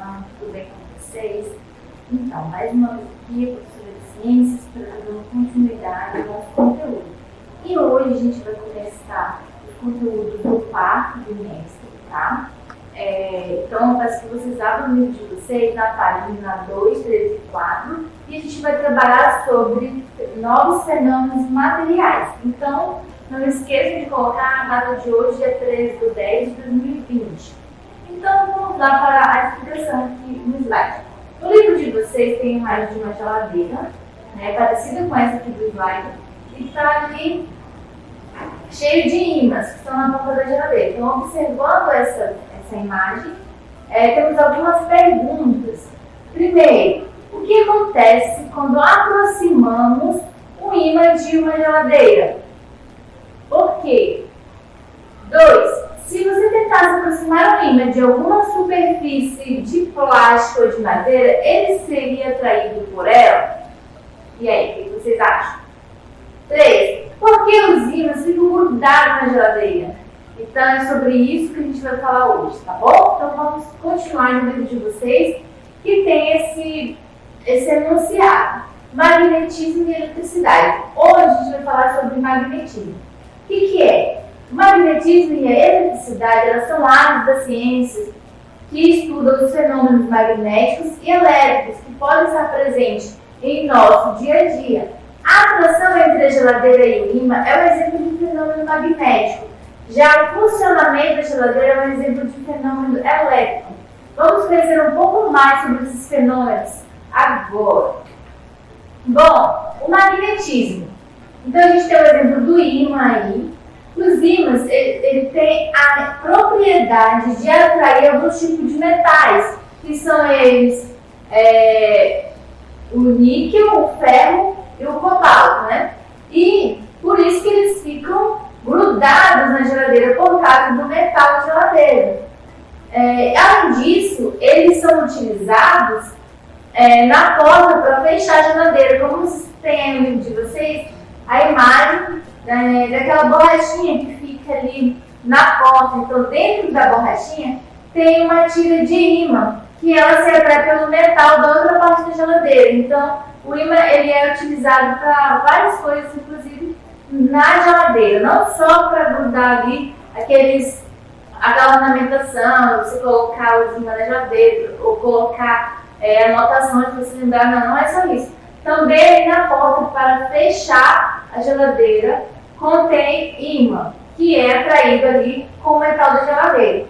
tudo bem com vocês? Então, mais uma vez aqui, a professora de Ciências, para dar continuidade ao nosso conteúdo. E hoje a gente vai começar o conteúdo do quarto bimestre, tá? Então, eu peço que vocês abram o livro de vocês na página 2, 3 e 4 e a gente vai trabalhar sobre novos fenômenos materiais. Então, não esqueçam de colocar a data de hoje, dia 13/10/2020. Então, vamos lá para a explicação aqui no slide. No livro de vocês tem a imagem de uma geladeira, né, parecida com essa aqui do slide, e está ali cheio de ímãs que estão na ponta da geladeira. Então, observando essa imagem, temos algumas perguntas. Primeiro, o que acontece quando aproximamos um ímã de uma geladeira? Por quê? 2. Se você tentasse aproximar um ímã de alguma superfície de plástico ou de madeira, ele seria atraído por ela? E aí, o que vocês acham? 3. Por que os ímãs ficam grudados na geladeira? Então, é sobre isso que a gente vai falar hoje, tá bom? Então, vamos continuar no livro de vocês, que tem esse enunciado: magnetismo e eletricidade. Hoje a gente vai falar sobre magnetismo. O que é? O magnetismo e a eletricidade, elas são áreas da ciência que estudam os fenômenos magnéticos e elétricos que podem estar presentes em nosso dia a dia. A atração entre a geladeira e o ímã é um exemplo de fenômeno magnético. Já o funcionamento da geladeira é um exemplo de fenômeno elétrico. Vamos conhecer um pouco mais sobre esses fenômenos agora. Bom, o magnetismo. Então a gente tem o exemplo do ímã aí. Os ímãs, ele tem a propriedade de atrair alguns tipos de metais, que são eles o níquel, o ferro e o cobalto, né? E por isso que eles ficam grudados na geladeira por causa do metal da geladeira. Além disso, eles são utilizados na porta para fechar a geladeira. Como vocês têm aí no livro de vocês, a imagem daquela borrachinha que fica ali na porta. Então, dentro da borrachinha tem uma tira de ímã, que ela se atrai pelo metal da outra parte da geladeira. Então, o ímã ele é utilizado para várias coisas, inclusive na geladeira, não só para grudar ali aquela ornamentação, você colocar os ímãs na geladeira, ou colocar anotações para você lembrar, não é só isso. Também na porta para fechar a geladeira contém ímã, que é atraído ali com o metal da geladeira.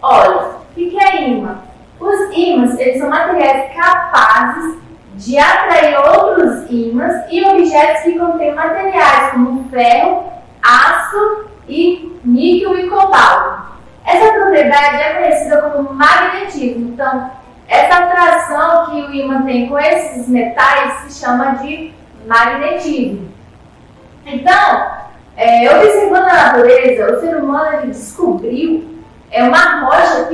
Olha, o que é ímã? Os ímãs, eles são materiais capazes de atrair outros ímãs e objetos que contêm materiais como ferro, aço e níquel e cobalto. Essa propriedade é conhecida como magnetismo. Então, essa atração que o ímã tem com esses metais se chama de magnetismo. Então, observando a natureza, o ser humano ele descobriu uma rocha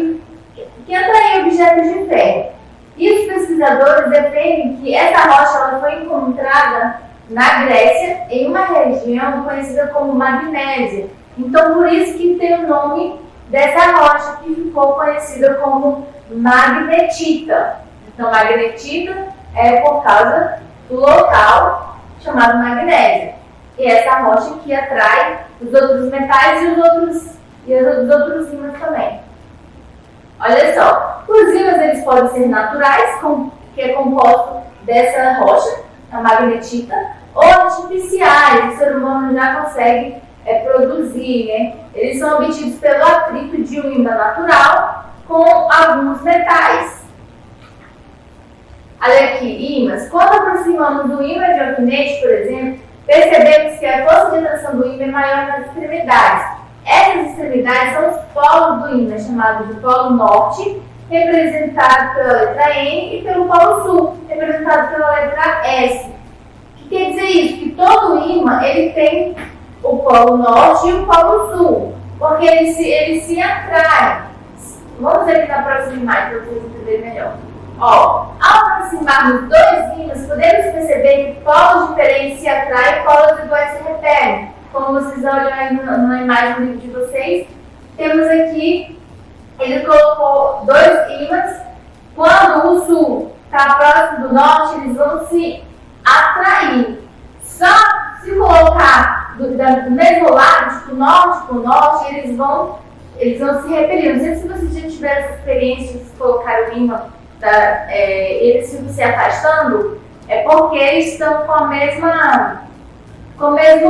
que atrai objetos de ferro. E os pesquisadores defendem que essa rocha ela foi encontrada na Grécia, em uma região conhecida como Magnésia. Então, por isso que tem o nome dessa rocha, que ficou conhecida como magnetita. Então, magnetita é por causa do local chamado Magnésia. E essa rocha que atrai os outros metais e os outros ímãs também. Olha só, os ímãs eles podem ser naturais, que é composto dessa rocha, a magnetita, ou artificiais, o ser humano já consegue produzir, né? Eles são obtidos pelo atrito de um ímã natural com alguns metais. Olha aqui, ímãs. Quando aproximamos do ímã de alfinete, por exemplo, percebemos que a força de atração do ímã é maior nas extremidades. Essas extremidades são os polos do ímã, chamados de polo norte, representado pela letra N, e pelo polo sul, representado pela letra S. O que quer dizer isso? Que todo ímã ele tem o polo norte e o polo sul, porque eles se atraem. Vamos ver aqui na próxima imagem para vocês entenderem melhor. Ao aproximarmos dois ímãs, podemos perceber que polos diferentes se atraem e polos iguais se repelem. Como vocês olham aí na imagem do livro de vocês, temos aqui ele colocou dois ímãs. Quando o sul está próximo do norte, eles vão se atrair. Só se colocar do mesmo lado, tipo norte com norte, eles vão se repelir. Não sei se vocês já tiveram essa experiência de colocar o ímã, eles ficam se afastando, é porque eles estão com o mesmo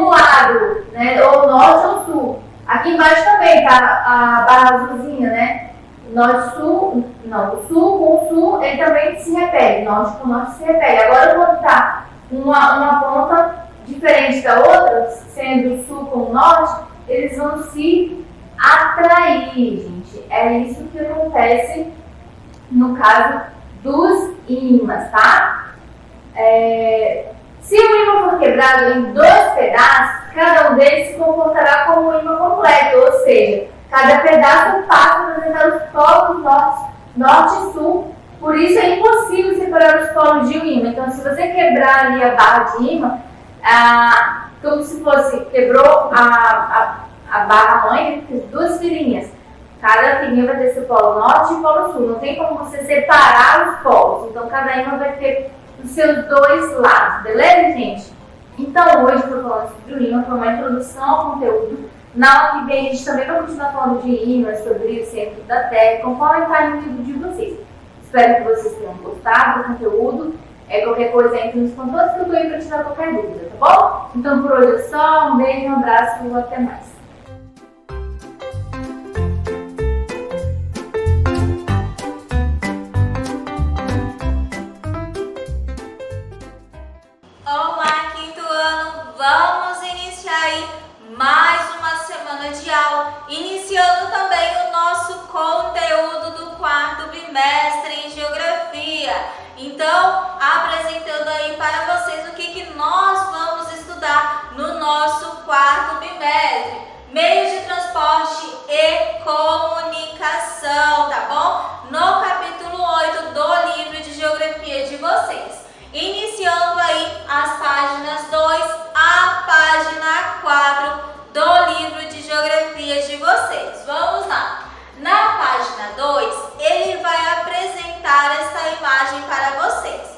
lado, né? Ou norte ou sul. Aqui embaixo também tá a barra azulzinha, né? Norte-sul, não, o sul com o sul, ele também se repele, norte com norte se repele. Agora, quando tá uma ponta diferente da outra, sendo o sul com o norte, eles vão se atrair, gente. É isso que acontece no caso dos ímãs, tá? Se o ímã for quebrado em dois pedaços, cada um deles se comportará como um ímã completo, ou seja, cada pedaço passa a apresentar os polos norte e sul. Por isso é impossível separar os polos de um ímã. Então, se você quebrar ali a barra de ímã, como se fosse, quebrou a barra mãe, as duas filinhas. Cada filinha vai ter seu polo norte e polo sul. Não tem como você separar os polos. Então, cada ímã vai ter os seus dois lados. Beleza, gente? Então, hoje eu estou falando sobre o ímã, foi uma introdução ao conteúdo. Na aula que vem, a gente também vai continuar falando de ímãs, sobre o centro da Terra, conforme está no livro de vocês. Espero que vocês tenham gostado do conteúdo. Qualquer coisa, entre nos contatos que eu estou aí para tirar qualquer dúvida, tá bom? Então, por hoje é só. Um beijo, um abraço e até mais. Olá, quinto ano! Vamos iniciar aí mais uma semana de aula, iniciando também o nosso conteúdo do quarto bimestre em Geografia. Então, apresentando aí para vocês o que nós vamos estudar no nosso quarto bimestre. Meios de transporte e comunicação, tá bom? No capítulo 8 do livro de Geografia de vocês. Iniciando aí as páginas 2 à página 4 do livro de Geografia de vocês. Vamos lá. Na página 2, ele vai apresentar essa imagem para vocês.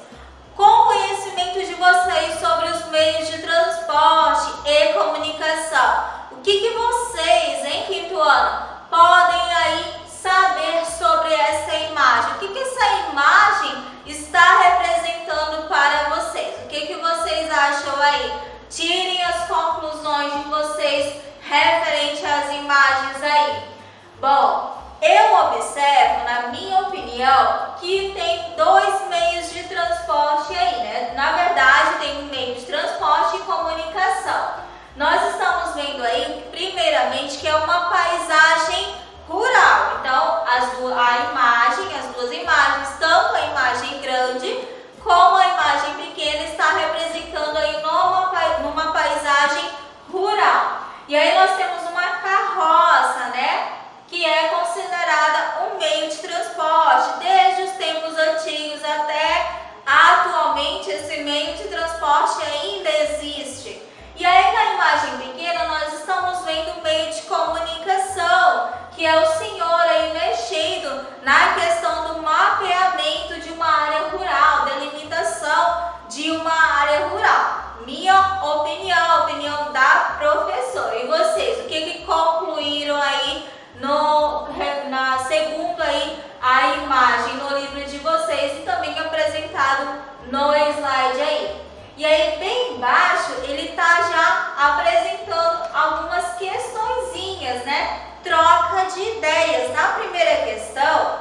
Com conhecimento de vocês sobre os meios de transporte e comunicação, o que vocês, em quinto ano, podem aí saber sobre essa imagem? O que essa imagem está representando para vocês? O que vocês acham aí? Tirem as conclusões de vocês referente às imagens aí. Bom, eu observo, na minha opinião, que tem dois meios de transporte aí, né? Na verdade, tem um meio de transporte e comunicação. Nós estamos vendo aí, primeiramente, que é uma paisagem rural. Então, as duas imagens, tanto a imagem grande como a imagem pequena, está representando aí numa paisagem rural. E aí nós temos uma carroça, né? Que é considerada um meio de transporte. Desde os tempos antigos até atualmente, esse meio de transporte ainda existe. E aí na imagem pequena nós estamos vendo o meio de comunicação, que é o senhor aí mexendo na questão do mapeamento de uma área rural, delimitação de uma área rural. Minha opinião, a opinião da professora. E vocês, o que concluíram aí segundo aí a imagem no livro de vocês e também apresentado no slide aí? E aí bem embaixo ele está já apresentando algumas questõezinhas, né? Troca de ideias. Na primeira questão,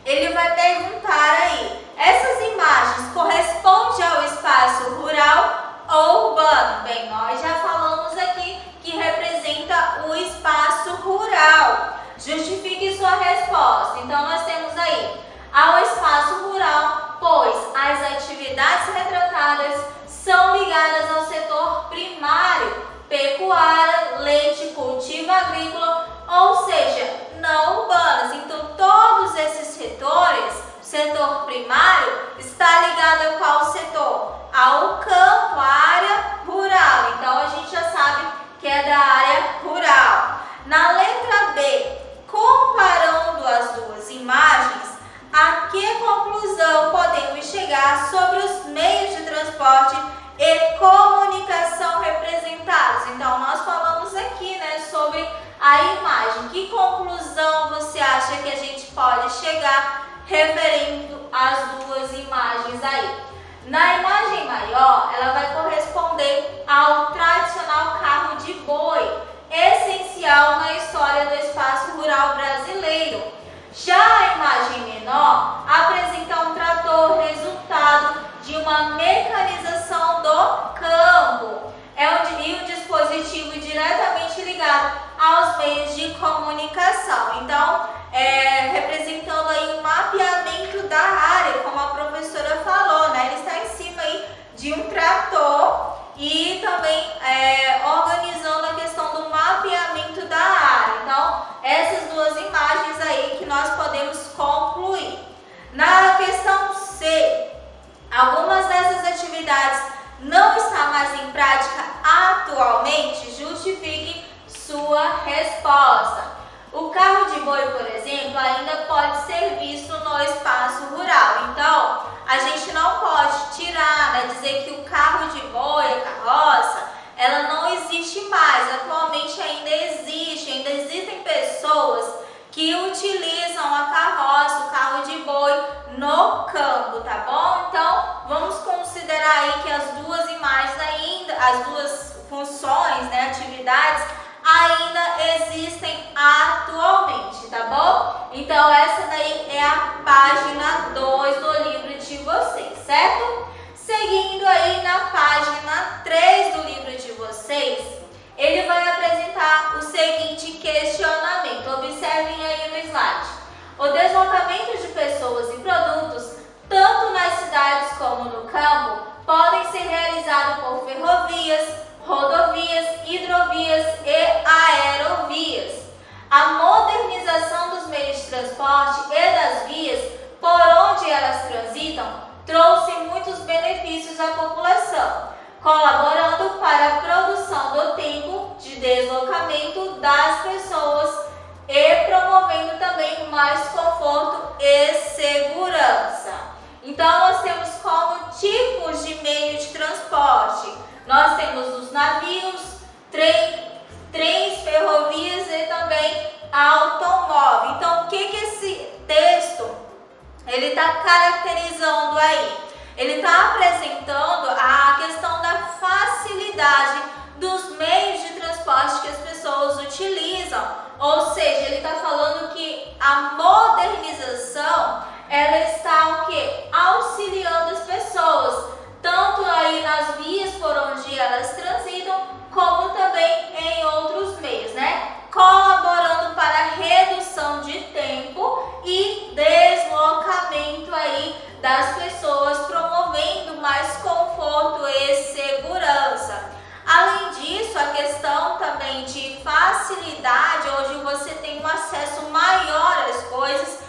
ele vai perguntar aí, essas imagens correspondem ao espaço rural ou urbano? Bem, nós já falamos aqui que representa o espaço rural. Justifique sua resposta. Então nós temos aí ao espaço rural, pois as atividades retratadas são ligadas ao setor primário, pecuária, leite, cultivo agrícola, ou seja, não urbanas. Então todos esses setores, o setor primário está ligado a qual setor? Ao campo, à área rural. Então a gente já sabe que é da área rural. Na letra B, comparando e também organizando a questão do mapeamento da área. Então, essas duas imagens aí que nós podemos concluir. Na questão C, algumas dessas atividades não estão mais em prática atualmente, justifique sua resposta. O carro de boi, por exemplo, ainda pode ser visto no espaço rural. Então, a gente não pode tirar, né, dizer que o carro de boi, a carroça, ela não existe mais. Atualmente ainda existem pessoas que utilizam a carroça, o carro de boi no campo, tá bom? Então, vamos considerar aí que as duas imagens ainda, as duas funções, né, atividades, ainda existem atualmente, tá bom? Então, essa daí é a página 2 do livro de vocês, certo? Seguindo aí na página 3 do livro de vocês, ele vai apresentar o seguinte questionamento. Observem aí no slide. O deslocamento de pessoas e produtos, tanto nas cidades como no campo, podem ser realizados por ferrovias, rodovias, hidrovias e aerovias. A modernização dos meios de transporte e das vias por onde elas transitam trouxe muitos benefícios à população, colaborando para a produção do tempo de deslocamento das pessoas e promovendo também mais conforto e segurança. Então, nós temos como tipos de meio de transporte. Nós temos os navios, trens, ferrovias e também automóvel. Então, o que esse texto ele está caracterizando aí? Ele está apresentando a questão da facilidade dos meios de transporte que as pessoas utilizam. Ou seja, ele está falando que a modernização ela está o quê? Auxiliando as pessoas, tanto aí nas vias por onde elas transitam, como também em outros meios, né? Colaborando para a redução de tempo e deslocamento aí das pessoas, promovendo mais conforto e segurança. Além disso, a questão também de facilidade, hoje você tem um acesso maior às coisas,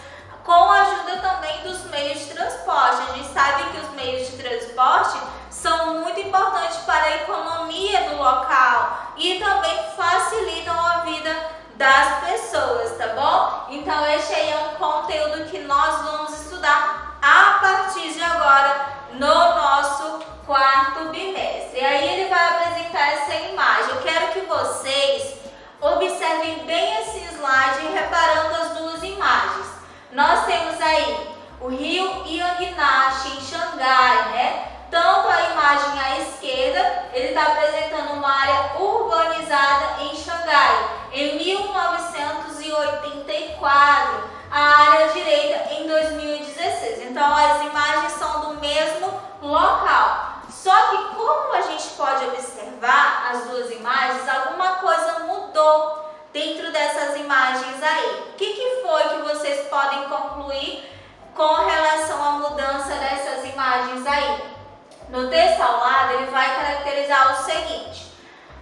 com a ajuda também dos meios de transporte. A gente sabe que os meios de transporte são muito importantes para a economia do local e também facilitam a vida das pessoas, tá bom? Então, este aí é um conteúdo que nós vamos estudar a partir de agora no nosso quarto bimestre. E aí ele vai apresentar essa imagem. Eu quero que vocês observem bem esse slide, reparando as duas imagens. Nós temos aí o rio Yangtze em Xangai, né? Tanto a imagem à esquerda, ele está apresentando uma área urbanizada em Xangai, em 1984, a área direita em 2016. Então, as imagens são do mesmo local. Só que, como a gente pode observar as duas imagens, alguma coisa mudou dentro dessas imagens aí. O que foi que vocês podem concluir com relação à mudança dessas imagens aí? No texto ao lado, ele vai caracterizar o seguinte: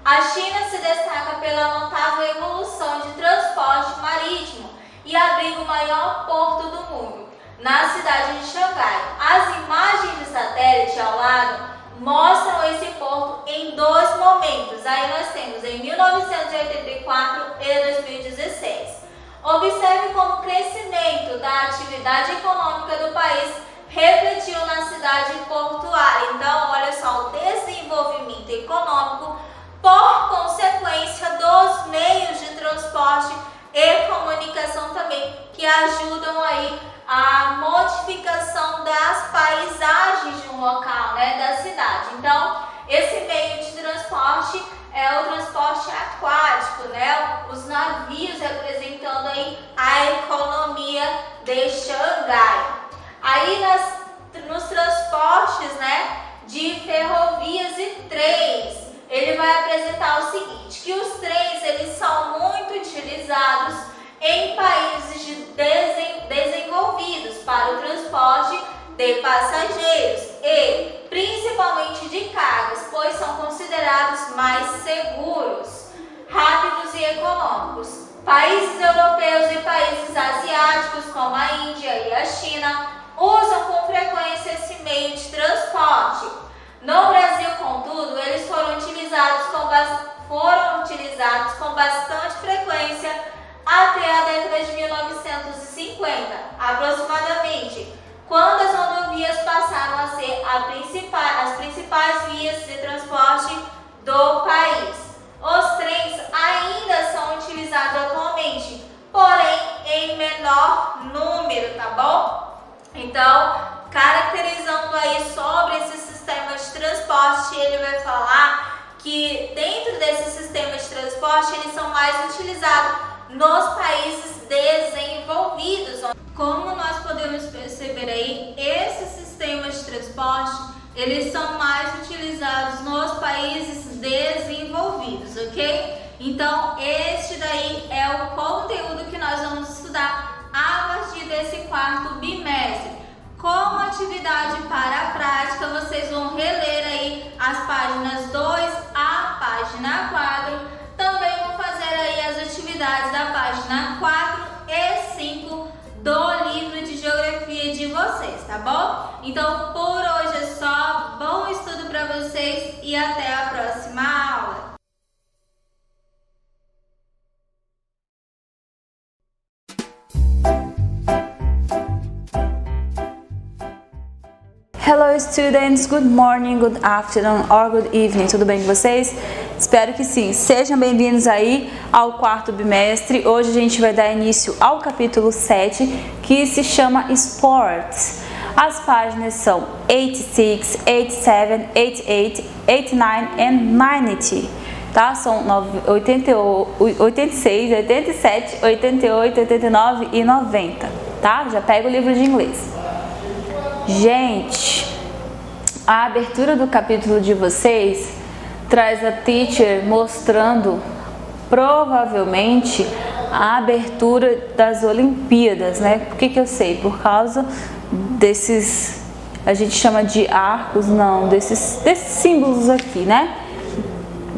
a China se destaca pela notável evolução de transporte marítimo e abriga o maior porto do mundo, na cidade de Xangai. As imagens de satélite ao lado mostram esse porto em dois momentos. Aí nós temos em 1984 e 2016. Observe como o crescimento da atividade econômica do país refletiu na cidade portuária. Então, olha só, o desenvolvimento econômico por consequência dos meios de transporte e comunicação também, que ajudam aí a modificação das paisagens de um local, né, da cidade. Então, esse meio de transporte é o transporte aquático, né, os navios representando aí a economia de Xangai. Aí nos transportes, né, de ferrovias e trens, ele vai apresentar o seguinte, que os trens eles são muito utilizados em países desenvolvidos para o transporte de passageiros e principalmente de cargas, pois são considerados mais seguros, rápidos e econômicos. Países europeus e países asiáticos, como a Índia e a China, usam com frequência esse meio de transporte. No Brasil, contudo, eles foram utilizados com bastante frequência até a década de 1950, aproximadamente, quando as rodovias passaram a ser as principais vias de transporte do país. Os trens ainda são utilizados atualmente, porém em menor número, tá bom? Então, caracterizando aí sobre esse sistema de transporte, ele vai falar que dentro desse sistema de transporte, eles são mais utilizados nos países desenvolvidos. Como nós podemos perceber aí, esses sistemas de transporte, eles são mais utilizados nos países desenvolvidos, ok? Então, este daí é o conteúdo que nós vamos estudar a partir desse quarto bimestre. Como atividade para a prática, vocês vão reler aí as páginas 2 à página 4. Também vão fazer aí as atividades da página 4 e 5 do livro de geografia de vocês, tá bom? Então, por hoje é só. Bom estudo para vocês e até a próxima aula. Hello students, good morning, good afternoon or good evening, tudo bem com vocês? Espero que sim. Sejam bem-vindos aí ao quarto bimestre. Hoje a gente vai dar início ao capítulo 7, que se chama Sports. As páginas são 86, 87, 88, 89 and 90. Tá? São 86, 87, 88, 89 e 90. Tá? Já pega o livro de inglês. Gente, a abertura do capítulo de vocês traz a teacher mostrando provavelmente a abertura das Olimpíadas, né? Por que eu sei? Por causa desses, a gente chama de arcos, não, desses símbolos aqui, né?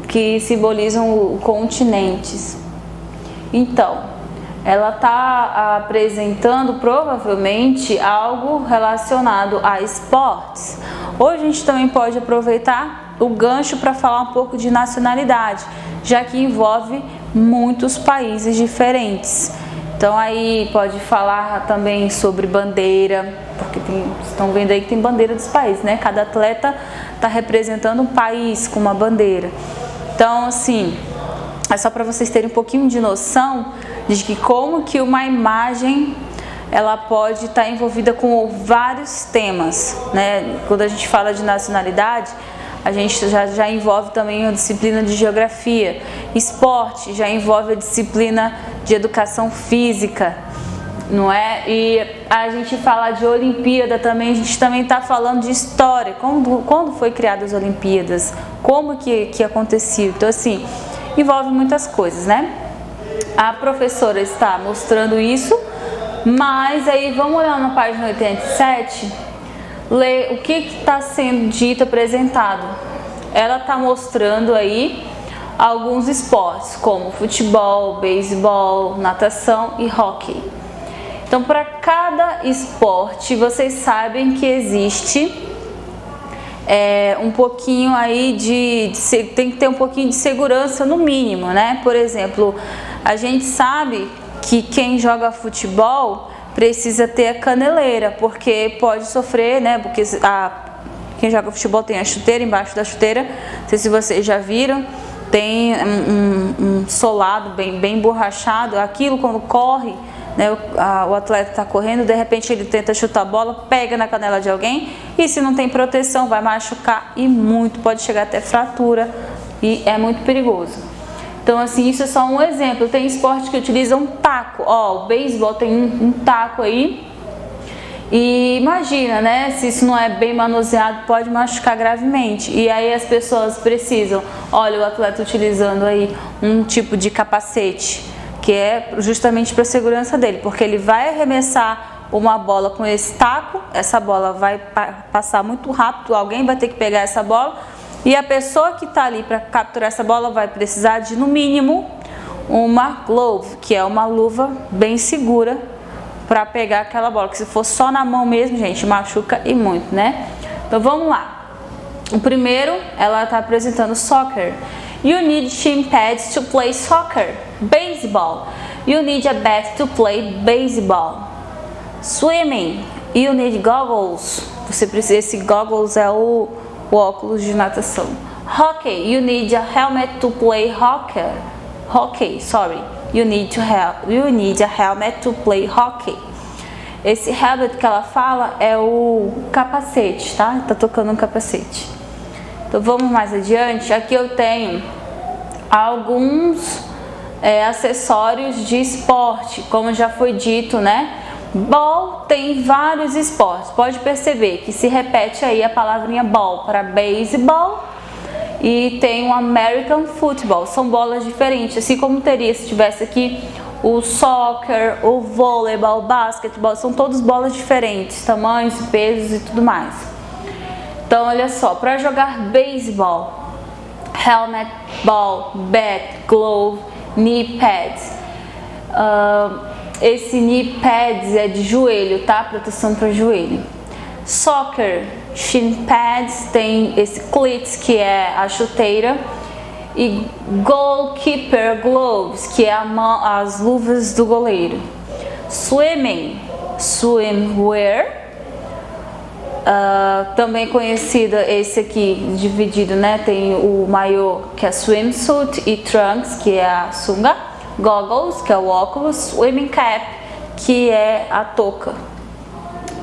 Que simbolizam continentes. Então, ela está apresentando provavelmente algo relacionado a esportes. Hoje a gente também pode aproveitar o gancho para falar um pouco de nacionalidade, já que envolve muitos países diferentes. Então aí pode falar também sobre bandeira, porque estão vendo aí que tem bandeira dos países, né? Cada atleta está representando um país com uma bandeira. Então assim, é só para vocês terem um pouquinho de noção de que como que uma imagem ela pode estar envolvida com vários temas, né? Quando a gente fala de nacionalidade, a gente já envolve também a disciplina de geografia. Esporte já envolve a disciplina de educação física, não é? E a gente fala de Olimpíada também, a gente também está falando de história, quando foi criadas as Olimpíadas, como que aconteceu. Então assim, envolve muitas coisas, né? A professora está mostrando isso, mas aí vamos olhar na página 87, ler o que está sendo dito, apresentado. Ela está mostrando aí alguns esportes, como futebol, beisebol, natação e hóquei. Então, para cada esporte, vocês sabem que existe um pouquinho aí tem que ter um pouquinho de segurança no mínimo, né? Por exemplo, a gente sabe que quem joga futebol precisa ter a caneleira, porque pode sofrer, né? Porque quem joga futebol tem a chuteira, embaixo da chuteira, não sei se vocês já viram, tem um solado bem borrachado, aquilo quando corre, né, o atleta está correndo, de repente ele tenta chutar a bola, pega na canela de alguém e se não tem proteção vai machucar e muito, pode chegar até fratura e é muito perigoso. Então assim, isso é só um exemplo. Tem esporte que utiliza um taco, ó, o beisebol tem um taco aí e imagina, né, se isso não é bem manuseado pode machucar gravemente e aí as pessoas precisam, olha o atleta utilizando aí um tipo de capacete, que é justamente para a segurança dele, porque ele vai arremessar uma bola com esse taco, essa bola vai passar muito rápido, alguém vai ter que pegar essa bola E a pessoa que está ali para capturar essa bola vai precisar de, no mínimo, uma glove, que é uma luva bem segura para pegar aquela bola. Que se for só na mão mesmo, gente, machuca e muito, né? Então vamos lá. O primeiro, ela está apresentando soccer. You need shin pads to play soccer. Baseball. You need a bat to play baseball. Swimming. You need goggles. Você precisa, esse goggles é o óculos de natação. Hockey. You need a helmet to play hockey. Hockey, sorry. You need a helmet to play hockey. Esse helmet que ela fala é o capacete, tá? Tá tocando um capacete. Então vamos mais adiante. Aqui eu tenho alguns acessórios de esporte, como já foi dito, né? Ball tem vários esportes. Pode perceber que se repete aí a palavrinha ball para baseball. E tem o American Football, são bolas diferentes, assim como teria se tivesse aqui o soccer, o voleibol, o basquetebol, são todas bolas diferentes, tamanhos, pesos e tudo mais. Então olha só, para jogar beisebol, helmet, ball, bat, glove, knee pads. Esse knee pads é de joelho, tá? Proteção para joelho. Soccer, shin pads, tem esse cleats, que é a chuteira, e goalkeeper gloves, que é as luvas do goleiro. Swimming, swimwear, também conhecida, esse aqui dividido, né? Tem o maiô, que é swimsuit, e trunks, que é a sunga. Goggles, que é o óculos. Swimming cap, que é a touca.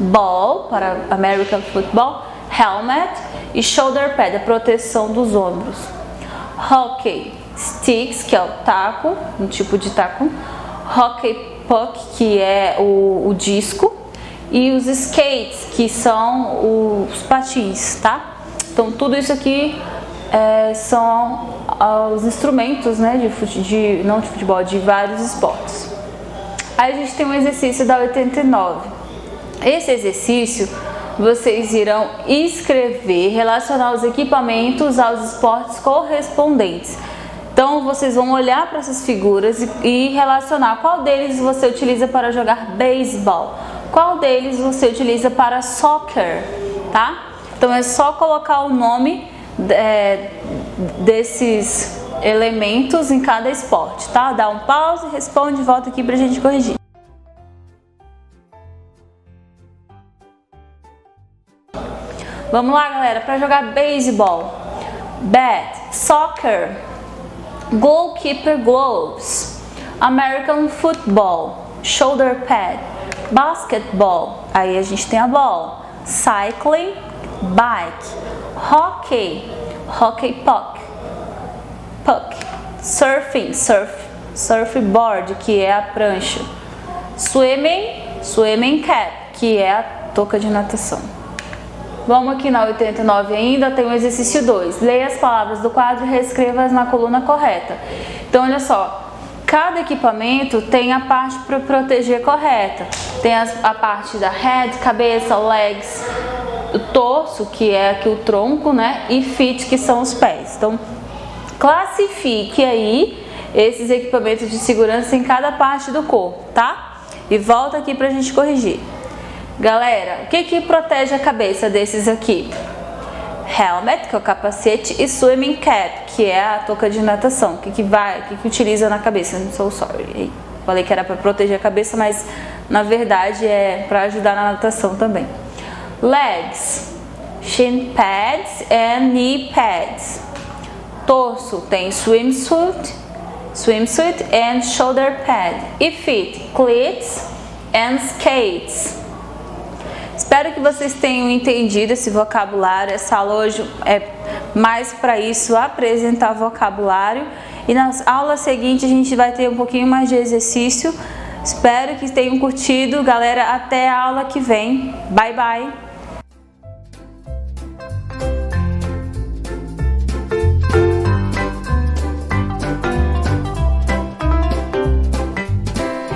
Ball, para American Football, helmet e shoulder pad, a proteção dos ombros. Hockey, sticks, que é o taco, um tipo de taco. Hockey puck, que é o disco. E os skates, que são os patins, tá? Então tudo isso aqui são os instrumentos, né, não de futebol, de vários esportes. Aí a gente tem um exercício da 89. Esse exercício vocês irão escrever, relacionar os equipamentos aos esportes correspondentes. Então vocês vão olhar para essas figuras e relacionar qual deles você utiliza para jogar beisebol, qual deles você utiliza para soccer, tá? Então é só colocar o nome desses elementos em cada esporte, tá? Dá um pause, responde e volta aqui pra gente corrigir. Vamos lá, galera, para jogar beisebol. Bat, soccer, goalkeeper gloves, American football, shoulder pad, basketball, aí a gente tem a bola, cycling, bike, hockey, hockey puck, surfing, surfboard, que é a prancha, swimming cap, que é a touca de natação. Vamos aqui na 89 ainda, tem o exercício 2. Leia as palavras do quadro e reescreva-as na coluna correta. Então, olha só, cada equipamento tem a parte para proteger correta. Tem a parte da head, cabeça, legs, o torso, que é aqui o tronco, né? E feet, que são os pés. Então, classifique aí esses equipamentos de segurança em cada parte do corpo, tá? E volta aqui pra gente corrigir. Galera, o que protege a cabeça desses aqui? Helmet, que é o capacete, e swimming cap, que é a touca de natação. O que utiliza na cabeça? I'm so sorry. Falei que era para proteger a cabeça, mas na verdade é para ajudar na natação também. Legs, shin pads and knee pads. Torso tem swimsuit and shoulder pad. E feet, cleats and skates. Espero que vocês tenham entendido esse vocabulário. Essa aula hoje é mais para isso, apresentar vocabulário. E nas aulas seguintes a gente vai ter um pouquinho mais de exercício. Espero que tenham curtido. Galera, até a aula que vem. Bye, bye!